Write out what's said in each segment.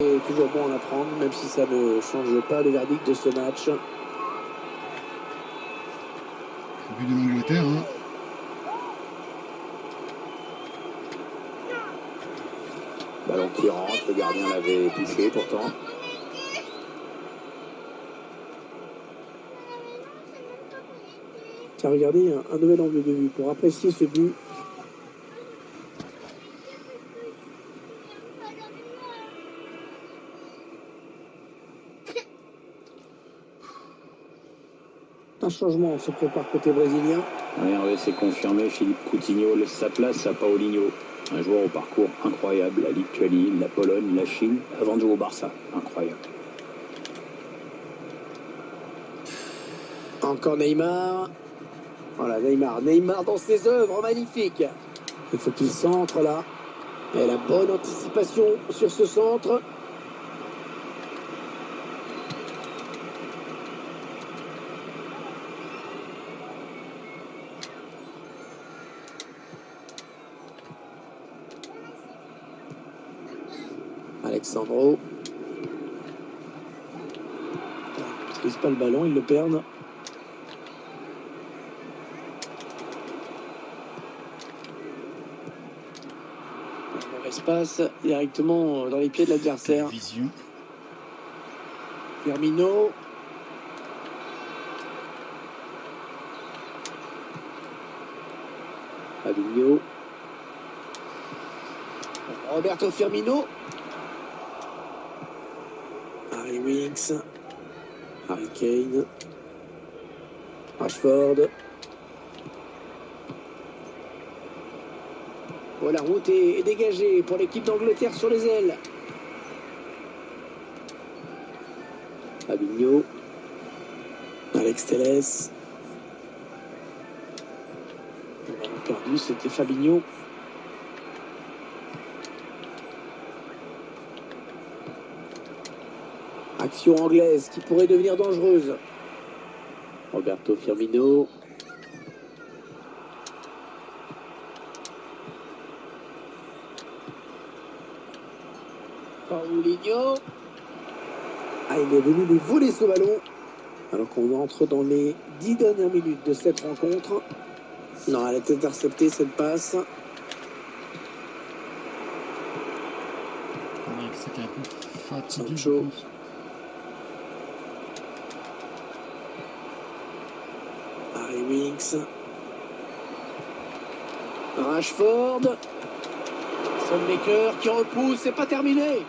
Et toujours bon à la prendre, même si ça ne change pas le verdict de ce match. Le but de l'Angleterre, hein. Ballon qui rentre, le gardien l'avait touché pourtant. Tiens, regardez, un nouvel angle de vue pour apprécier ce but. Un changement se prépare côté brésilien. Ouais, c'est confirmé, Philippe Coutinho laisse sa place à Paulinho. Un joueur au parcours incroyable, la Lituanie, la Pologne, la Chine, avant de jouer au Barça. Incroyable. Encore Neymar. Voilà, Neymar dans ses œuvres, magnifique. Il faut qu'il centre là. Et la bonne anticipation sur ce centre. Alexandro. Il ne maîtrise pas le ballon, ils le perdent. Mauvais passe directement dans les pieds de l'adversaire. Vision. Firmino. Fabinho. Roberto Firmino. Harry Winks. Harry Kane. Rashford. Oh, la route est dégagée pour l'équipe d'Angleterre sur les ailes. Fabinho. Alex Telles. On a perdu, c'était Fabinho. Action anglaise qui pourrait devenir dangereuse. Roberto Firmino. Paulinho. Ah, il est venu lui voler ce ballon. Alors qu'on entre dans les 10 dernières minutes de cette rencontre. Non, elle est interceptée cette passe. C'est qui est un peu fatigué, je Sancho. pense. Harry Winks. Rashford. Sonmaker qui repousse, c'est pas terminé.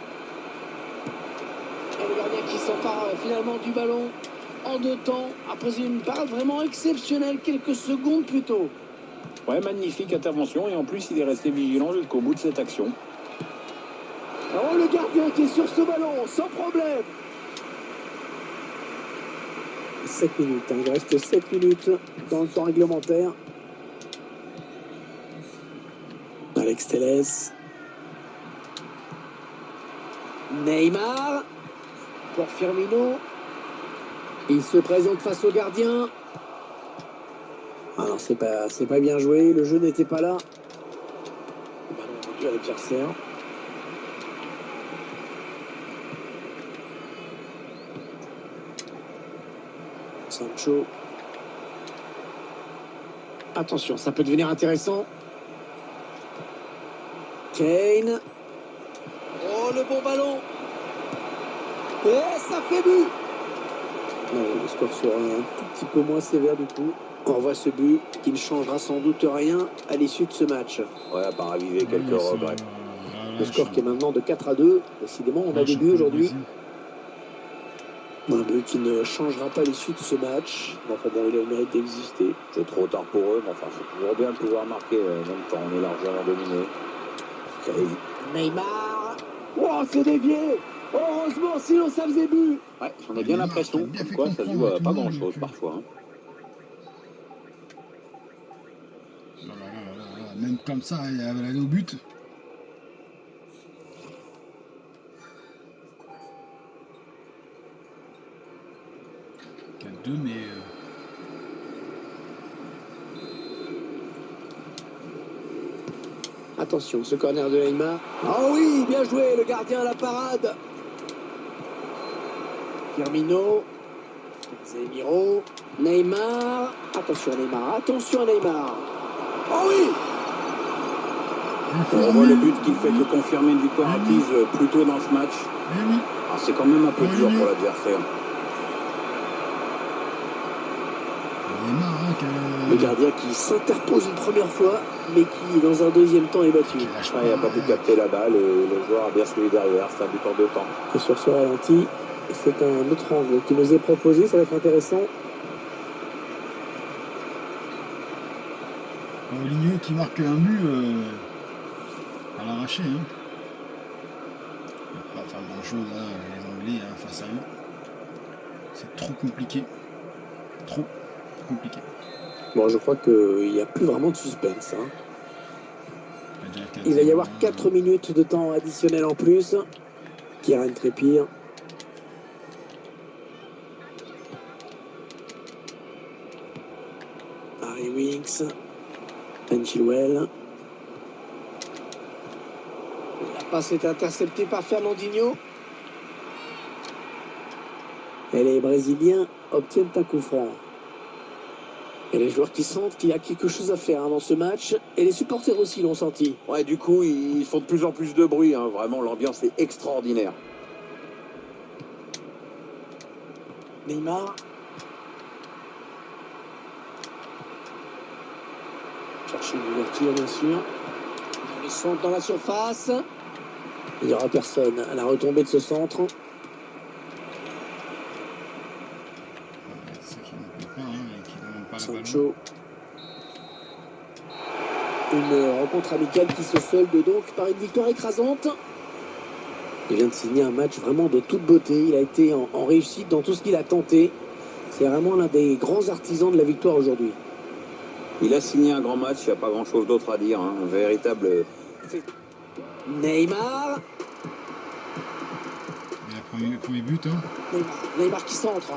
Et le gardien qui s'empare finalement du ballon en deux temps, après une parade vraiment exceptionnelle quelques secondes plus tôt. Ouais, magnifique intervention et en plus il est resté vigilant jusqu'au bout de cette action. Oh, le gardien qui est sur ce ballon, sans problème. 7 minutes, hein. Il reste 7 minutes dans le temps réglementaire. Alex Telles. Neymar. Pour Firmino. Il se présente face au gardien. Alors c'est pas bien joué, le jeu n'était pas là. Le ballon rendu à l'adversaire. Sancho. Attention, ça peut devenir intéressant. Kane. Oh, le bon ballon. Et ça fait but. Non, le score sera un tout petit peu moins sévère du coup. On voit ce but qui ne changera sans doute rien à l'issue de ce match. Ouais, à part raviver quelques regrets. Le score qui est maintenant de 4-2. Décidément, on a des buts aujourd'hui. Un but qui ne changera pas l'issue de ce match. Enfin bon, il a le mérite d'exister. C'est trop tard pour eux, mais enfin, c'est toujours bien de pouvoir marquer, même quand on est largement dominé. Neymar. Oh, c'est dévié. Heureusement, sinon ça faisait but. Ouais, j'en ai bien l'impression, comme quoi ça joue à pas grand-chose parfois. Hein. Même comme ça, elle avait allé au but. Deux, mais Attention, ce corner de Neymar. Ah oui, bien joué, le gardien à la parade. Firmino. Casemiro. Neymar. Attention Neymar. Attention Neymar. Oh oui! On voit le but qui ne fait que confirmer une victoire acquise plus tôt dans ce match. Eh oui. Ah, c'est quand même un peu dur pour l'adversaire. Neymar, hein, Le gardien qui s'interpose une première fois, mais qui dans un deuxième temps est battu. Il n'a pas pu capter la balle et le joueur a bien suivi derrière. C'est un but en 2 temps. Et sur ce ralenti, c'est un autre angle qui nous est proposé, ça va être intéressant. Paulinho qui marque un but à l'arraché. Hein. Il ne va pas faire grand chose, hein, les Anglais, hein, face à eux. C'est trop compliqué. Trop compliqué. Bon, je crois qu'il n'y a plus vraiment de suspense. Hein. Il va y avoir 4 minutes de temps additionnel en plus. Kieran Trippier. Harry Winks. Ben Chilwell. La passe est interceptée par Fernandinho. Et les Brésiliens obtiennent un coup franc. Et les joueurs qui sentent qu'il y a quelque chose à faire dans ce match. Et les supporters aussi l'ont senti. Ouais, du coup, ils font de plus en plus de bruit. Hein. Vraiment, l'ambiance est extraordinaire. Neymar. Chercher une ouverture, bien sûr. Le centre dans la surface. Il n'y aura personne à la retombée de ce centre. Sancho. Une rencontre amicale qui se solde donc par une victoire écrasante. Il vient de signer un match vraiment de toute beauté. Il a été en réussite dans tout ce qu'il a tenté. C'est vraiment l'un des grands artisans de la victoire aujourd'hui. Il a signé un grand match, il n'y a pas grand-chose d'autre à dire. Hein. Un véritable... Neymar. Il a pris le premier but. Hein. Neymar qui centre.